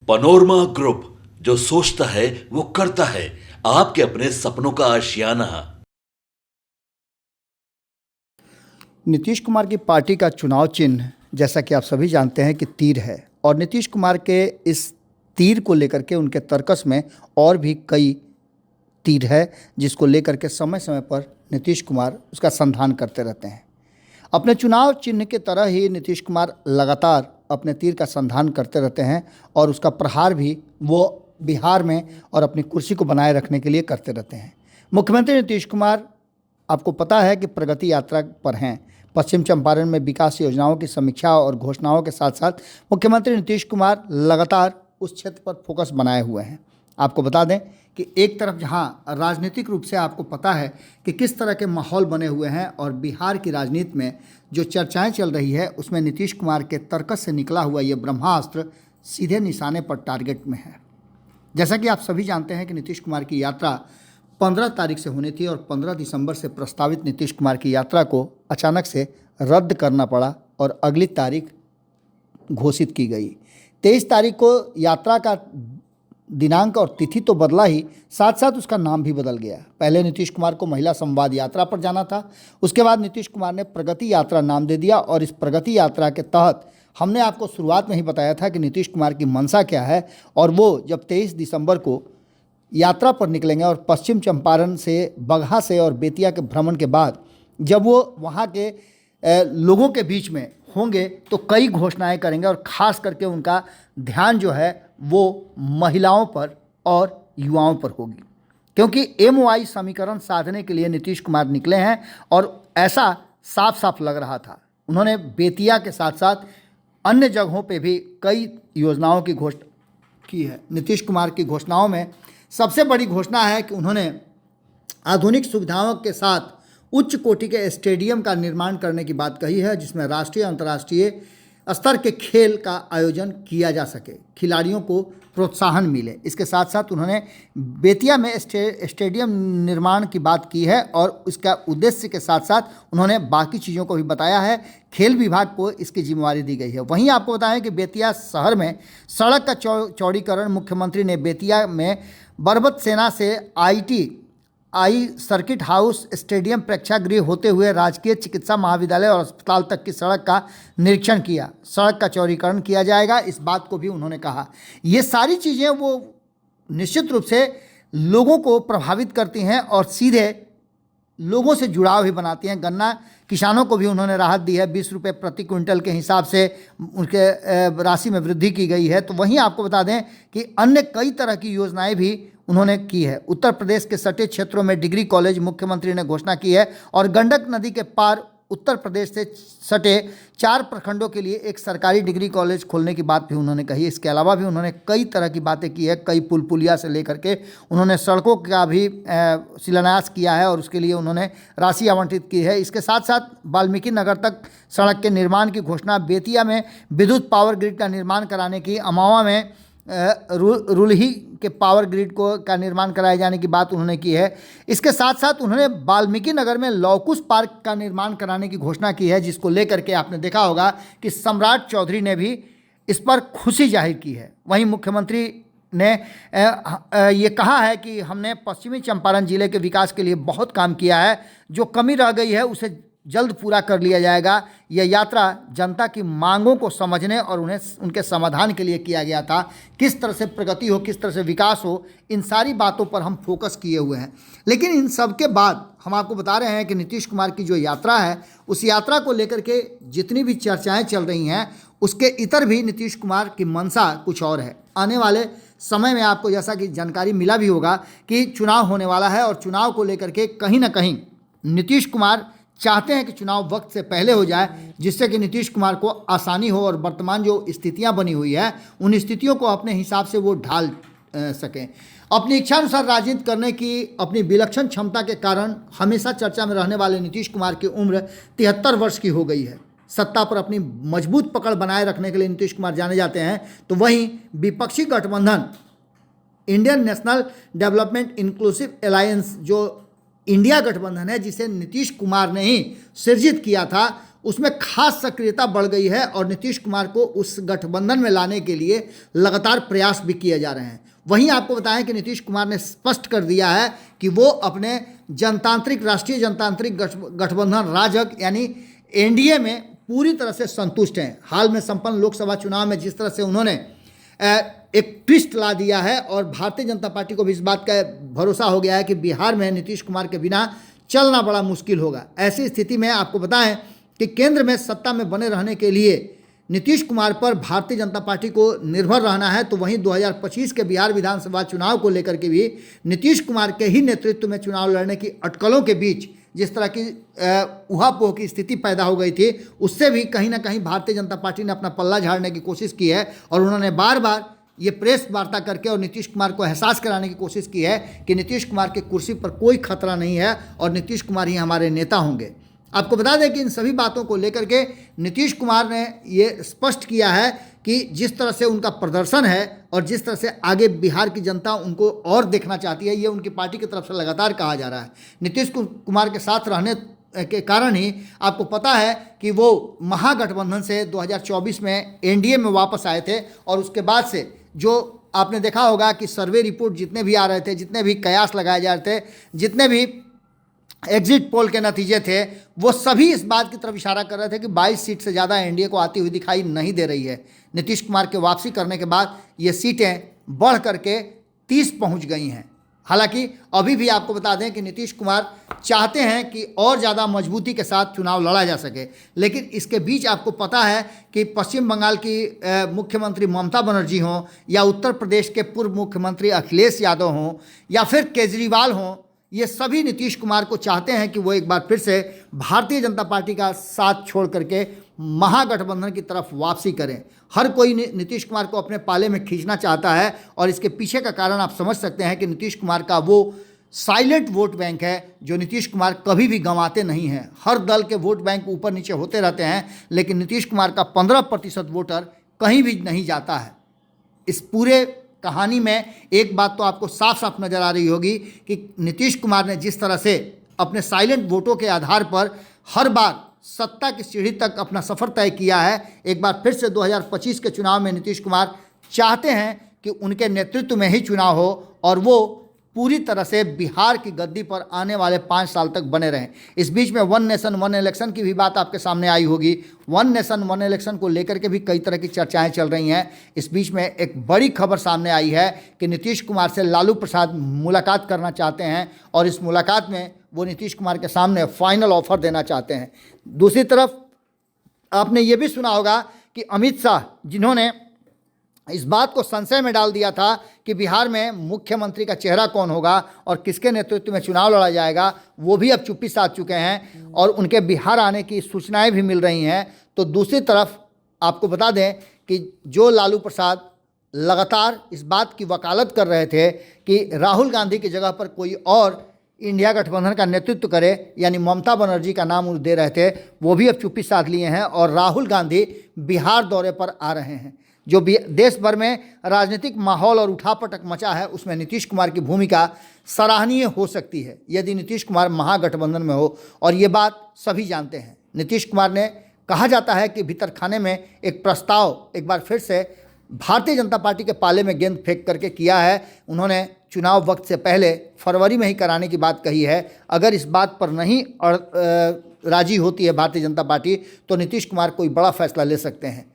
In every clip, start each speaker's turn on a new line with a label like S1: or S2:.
S1: Panorama group, जो सोचता है वो करता है। आपके अपने सपनों का आशियाना।
S2: नीतीश कुमार की पार्टी का चुनाव चिन्ह, जैसा कि आप सभी जानते हैं, कि तीर है। और नीतीश कुमार के इस तीर को लेकर के उनके तर्कस में और भी कई तीर है, जिसको लेकर के समय समय पर नीतीश कुमार उसका संधान करते रहते हैं। अपने चुनाव चिन्ह के तरह ही नीतीश कुमार लगातार अपने तीर का संधान करते रहते हैं और उसका प्रहार भी वो बिहार में और अपनी कुर्सी को बनाए रखने के लिए करते रहते हैं। मुख्यमंत्री नीतीश कुमार, आपको पता है कि प्रगति यात्रा पर हैं। पश्चिम चंपारण में विकास योजनाओं की समीक्षा और घोषणाओं के साथ साथ मुख्यमंत्री नीतीश कुमार लगातार उस क्षेत्र पर फोकस बनाए हुए हैं। आपको बता दें कि एक तरफ जहां राजनीतिक रूप से आपको पता है कि किस तरह के माहौल बने हुए हैं और बिहार की राजनीति में जो चर्चाएं चल रही है, उसमें नीतीश कुमार के तर्कस से निकला हुआ ये ब्रह्मास्त्र सीधे निशाने पर टारगेट में है। जैसा कि आप सभी जानते हैं कि नीतीश कुमार की यात्रा 15 तारीख से होनी थी और 15 दिसंबर से प्रस्तावित नीतीश कुमार की यात्रा को अचानक से रद्द करना पड़ा और अगली तारीख घोषित की गई। 23 तारीख को यात्रा का दिनांक और तिथि तो बदला ही, साथ साथ उसका नाम भी बदल गया। पहले नीतीश कुमार को महिला संवाद यात्रा पर जाना था, उसके बाद नीतीश कुमार ने प्रगति यात्रा नाम दे दिया। और इस प्रगति यात्रा के तहत हमने आपको शुरुआत में ही बताया था कि नीतीश कुमार की मंशा क्या है। और वो जब 23 दिसंबर को यात्रा पर निकलेंगे और पश्चिम चंपारण से, बगहा से और बेतिया के भ्रमण के बाद जब वो वहाँ के लोगों के बीच में होंगे तो कई घोषणाएं करेंगे और ख़ास करके उनका ध्यान जो है वो महिलाओं पर और युवाओं पर होगी, क्योंकि MOI समीकरण साधने के लिए नीतीश कुमार निकले हैं। और ऐसा साफ साफ लग रहा था। उन्होंने बेतिया के साथ साथ अन्य जगहों पे भी कई योजनाओं की घोषणा की है। नीतीश कुमार की घोषणाओं में सबसे बड़ी घोषणा है कि उन्होंने आधुनिक सुविधाओं के साथ उच्च कोटि के स्टेडियम का निर्माण करने की बात कही है, जिसमें राष्ट्रीय अंतर्राष्ट्रीय स्तर के खेल का आयोजन किया जा सके, खिलाड़ियों को प्रोत्साहन मिले। इसके साथ साथ उन्होंने बेतिया में स्टेडियम निर्माण की बात की है और इसका उद्देश्य के साथ साथ उन्होंने बाकी चीज़ों को भी बताया है। खेल विभाग को इसकी जिम्मेवारी दी गई है। वहीं आपको बताएं कि बेतिया शहर में सड़क का चौड़ीकरण, मुख्यमंत्री ने बेतिया में बरबत सेना से आई सर्किट हाउस, स्टेडियम, प्रेक्षागृह होते हुए राजकीय चिकित्सा महाविद्यालय और अस्पताल तक की सड़क का निरीक्षण किया। सड़क का चौड़ीकरण किया जाएगा, इस बात को भी उन्होंने कहा। ये सारी चीज़ें वो निश्चित रूप से लोगों को प्रभावित करती हैं और सीधे लोगों से जुड़ाव भी बनाती हैं। गन्ना किसानों को भी उन्होंने राहत दी है, 20 रुपये प्रति क्विंटल के हिसाब से उनके राशि में वृद्धि की गई है। तो वहीं आपको बता दें कि अन्य कई तरह की योजनाएं भी उन्होंने की है। उत्तर प्रदेश के सटे क्षेत्रों में डिग्री कॉलेज मुख्यमंत्री ने घोषणा की है और गंडक नदी के पार उत्तर प्रदेश से सटे 4 प्रखंडों के लिए एक सरकारी डिग्री कॉलेज खोलने की बात भी उन्होंने कही। इसके अलावा भी उन्होंने कई तरह की बातें की है। कई पुल पुलिया से लेकर के उन्होंने सड़कों का भी शिलान्यास किया है और उसके लिए उन्होंने राशि आवंटित की है। इसके साथ साथ वाल्मीकि नगर तक सड़क के निर्माण की घोषणा, बेतिया में विद्युत पावर ग्रिड का निर्माण कराने की, अमावा में रुलही के पावर ग्रिड का निर्माण कराए जाने की बात उन्होंने की है। इसके साथ साथ उन्होंने वाल्मीकि नगर में लौकुश पार्क का निर्माण कराने की घोषणा की है, जिसको लेकर के आपने देखा होगा कि सम्राट चौधरी ने भी इस पर खुशी जाहिर की है। वहीं मुख्यमंत्री ने ये कहा है कि हमने पश्चिमी चंपारण जिले के विकास के लिए बहुत काम किया है, जो कमी रह गई है उसे जल्द पूरा कर लिया जाएगा। यह यात्रा जनता की मांगों को समझने और उन्हें उनके समाधान के लिए किया गया था। किस तरह से प्रगति हो, किस तरह से विकास हो, इन सारी बातों पर हम फोकस किए हुए हैं। लेकिन इन सब के बाद हम आपको बता रहे हैं कि नीतीश कुमार की जो यात्रा है, उस यात्रा को लेकर के जितनी भी चर्चाएँ चल रही हैं, उसके इतर भी नीतीश कुमार की मंशा कुछ और है। आने वाले समय में आपको जैसा कि जानकारी मिला भी होगा कि चुनाव होने वाला है और चुनाव को लेकर के कहीं ना कहीं नीतीश कुमार चाहते हैं कि चुनाव वक्त से पहले हो जाए, जिससे कि नीतीश कुमार को आसानी हो और वर्तमान जो स्थितियां बनी हुई है उन स्थितियों को अपने हिसाब से वो ढाल सकें। अपनी इच्छानुसार राजनीति करने की अपनी विलक्षण क्षमता के कारण हमेशा चर्चा में रहने वाले नीतीश कुमार की उम्र 73 वर्ष की हो गई है। सत्ता पर अपनी मजबूत पकड़ बनाए रखने के लिए नीतीश कुमार जाने जाते हैं। तो वहीं विपक्षी गठबंधन Indian national development inclusive alliance, जो इंडिया गठबंधन है, जिसे नीतीश कुमार ने ही सृजित किया था, उसमें खास सक्रियता बढ़ गई है और नीतीश कुमार को उस गठबंधन में लाने के लिए लगातार प्रयास भी किए जा रहे हैं। वहीं आपको बताएं कि नीतीश कुमार ने स्पष्ट कर दिया है कि वो अपने राष्ट्रीय जनतांत्रिक गठबंधन राजग यानी एनडीए में पूरी तरह से संतुष्ट हैं। हाल में संपन्न लोकसभा चुनाव में जिस तरह से उन्होंने एक ट्विस्ट ला दिया है और भारतीय जनता पार्टी को भी इस बात का भरोसा हो गया है कि बिहार में नीतीश कुमार के बिना चलना बड़ा मुश्किल होगा। ऐसी स्थिति में आपको बताएं कि केंद्र में सत्ता में बने रहने के लिए नीतीश कुमार पर भारतीय जनता पार्टी को निर्भर रहना है। तो वहीं 2025 के बिहार विधानसभा चुनाव को लेकर के भी नीतीश कुमार के ही नेतृत्व में चुनाव लड़ने की अटकलों के बीच जिस तरह की उहापोह की स्थिति पैदा हो गई थी, उससे भी कहीं ना कहीं भारतीय जनता पार्टी ने अपना पल्ला झाड़ने की कोशिश की है और उन्होंने बार बार ये प्रेस वार्ता करके और नीतीश कुमार को एहसास कराने की कोशिश की है कि नीतीश कुमार की कुर्सी पर कोई खतरा नहीं है और नीतीश कुमार ही हमारे नेता होंगे। आपको बता दें कि इन सभी बातों को लेकर के नीतीश कुमार ने ये स्पष्ट किया है कि जिस तरह से उनका प्रदर्शन है और जिस तरह से आगे बिहार की जनता उनको और देखना चाहती है, ये उनकी पार्टी की तरफ से लगातार कहा जा रहा है। नीतीश कुमार के साथ रहने के कारण ही आपको पता है कि वो महागठबंधन से 2024 में एनडीए में वापस आए थे और उसके बाद से जो आपने देखा होगा कि सर्वे रिपोर्ट जितने भी आ रहे थे, जितने भी कयास लगाए जा रहे थे, जितने भी एग्जिट पोल के नतीजे थे, वो सभी इस बात की तरफ इशारा कर रहे थे कि 22 सीट से ज़्यादा एनडीए को आती हुई दिखाई नहीं दे रही है। नीतीश कुमार के वापसी करने के बाद ये सीटें बढ़ करके 30 पहुंच गई हैं। हालांकि अभी भी आपको बता दें कि नीतीश कुमार चाहते हैं कि और ज़्यादा मजबूती के साथ चुनाव लड़ा जा सके, लेकिन इसके बीच आपको पता है कि पश्चिम बंगाल की मुख्यमंत्री ममता बनर्जी हों या उत्तर प्रदेश के पूर्व मुख्यमंत्री अखिलेश यादव हों या फिर केजरीवाल हों, ये सभी नीतीश कुमार को चाहते हैं कि वो एक बार फिर से भारतीय जनता पार्टी का साथ छोड़ करके महागठबंधन की तरफ वापसी करें। हर कोई नीतीश कुमार को अपने पाले में खींचना चाहता है और इसके पीछे का कारण आप समझ सकते हैं कि नीतीश कुमार का वो साइलेंट वोट बैंक है जो नीतीश कुमार कभी भी गंवाते नहीं हैं। हर दल के वोट बैंक ऊपर नीचे होते रहते हैं, लेकिन नीतीश कुमार का 15% वोटर कहीं भी नहीं जाता है। इस पूरे कहानी में एक बात तो आपको साफ साफ नज़र आ रही होगी कि नीतीश कुमार ने जिस तरह से अपने साइलेंट वोटों के आधार पर हर बार सत्ता की सीढ़ी तक अपना सफ़र तय किया है। एक बार फिर से 2025 के चुनाव में नीतीश कुमार चाहते हैं कि उनके नेतृत्व में ही चुनाव हो और वो पूरी तरह से बिहार की गद्दी पर आने वाले 5 साल तक बने रहें। इस बीच में 1 नेशन 1 इलेक्शन की भी बात आपके सामने आई होगी। 1 नेशन 1 इलेक्शन को लेकर के भी कई तरह की चर्चाएं चल रही हैं। इस बीच में एक बड़ी खबर सामने आई है कि नीतीश कुमार से लालू प्रसाद मुलाकात करना चाहते हैं और इस मुलाकात में वो नीतीश कुमार के सामने फाइनल ऑफर देना चाहते हैं। दूसरी तरफ आपने ये भी सुना होगा कि अमित शाह, जिन्होंने इस बात को संशय में डाल दिया था कि बिहार में मुख्यमंत्री का चेहरा कौन होगा और किसके नेतृत्व में चुनाव लड़ा जाएगा, वो भी अब चुप्पी साध चुके हैं और उनके बिहार आने की सूचनाएं भी मिल रही हैं। तो दूसरी तरफ आपको बता दें कि जो लालू प्रसाद लगातार इस बात की वकालत कर रहे थे कि राहुल गांधी की जगह पर कोई और इंडिया गठबंधन का नेतृत्व करे, यानी ममता बनर्जी का नाम दे रहे थे, वो भी अब चुप्पी साध लिए हैं और राहुल गांधी बिहार दौरे पर आ रहे हैं। जो देश भर में राजनीतिक माहौल और उठापटक मचा है, उसमें नीतीश कुमार की भूमिका सराहनीय हो सकती है यदि नीतीश कुमार महागठबंधन में हो, और ये बात सभी जानते हैं। नीतीश कुमार ने, कहा जाता है कि भीतर खाने में एक प्रस्ताव एक बार फिर से भारतीय जनता पार्टी के पाले में गेंद फेंक करके किया है। उन्होंने चुनाव वक्त से पहले फरवरी में ही कराने की बात कही है। अगर इस बात पर नहीं राजी होती है भारतीय जनता पार्टी तो नीतीश कुमार कोई बड़ा फैसला ले सकते हैं।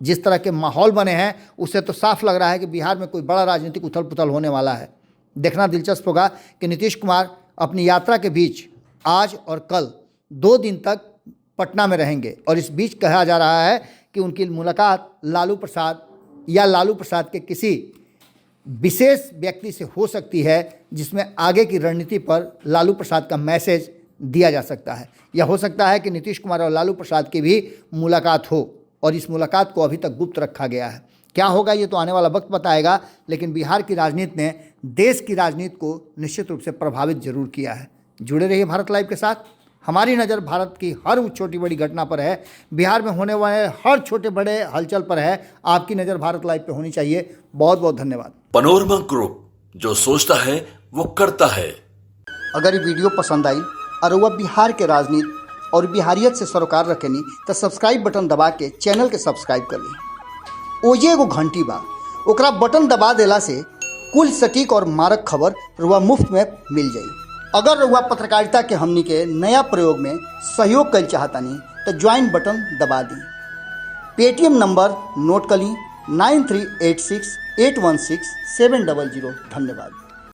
S2: जिस तरह के माहौल बने हैं उससे तो साफ लग रहा है कि बिहार में कोई बड़ा राजनीतिक उथल पुथल होने वाला है। देखना दिलचस्प होगा कि नीतीश कुमार अपनी यात्रा के बीच आज और कल 2 दिन तक पटना में रहेंगे और इस बीच कहा जा रहा है कि उनकी मुलाकात लालू प्रसाद या लालू प्रसाद के किसी विशेष व्यक्ति से हो सकती है, जिसमें आगे की रणनीति पर लालू प्रसाद का मैसेज दिया जा सकता है। या हो सकता है कि नीतीश कुमार और लालू प्रसाद की भी मुलाकात हो और इस मुलाकात को अभी तक गुप्त रखा गया है। क्या होगा ये तो आने वाला वक्त बताएगा, लेकिन बिहार की राजनीति ने देश की राजनीति को निश्चित रूप से प्रभावित जरूर किया है। जुड़े रहिए भारत लाइव के साथ। हमारी नज़र भारत की हर छोटी बड़ी घटना पर है, बिहार में होने वाले हर छोटे बड़े हलचल पर है। आपकी नज़र भारत लाइव पे होनी चाहिए। बहुत बहुत धन्यवाद।
S1: पनोरमा ग्रुप, जो सोचता है वो करता है।
S2: अगर ये वीडियो पसंद आई और वह बिहार के राजनीति, और बिहारियत से सरोकार रखेनी तो सब्सक्राइब बटन दबा के चैनल के सब्सक्राइब कर ली। ओजे एगो घंटी बा, ओकरा बटन दबा देला से कुल सटीक और मारक खबर रुआ मुफ्त में मिल जाई। अगर रुआ पत्रकारिता के हमनी के नया प्रयोग में सहयोग कर चाहतानी तो ज्वाइन बटन दबा दी। पेटीएम नंबर नोट कर ली 9386816700। धन्यवाद।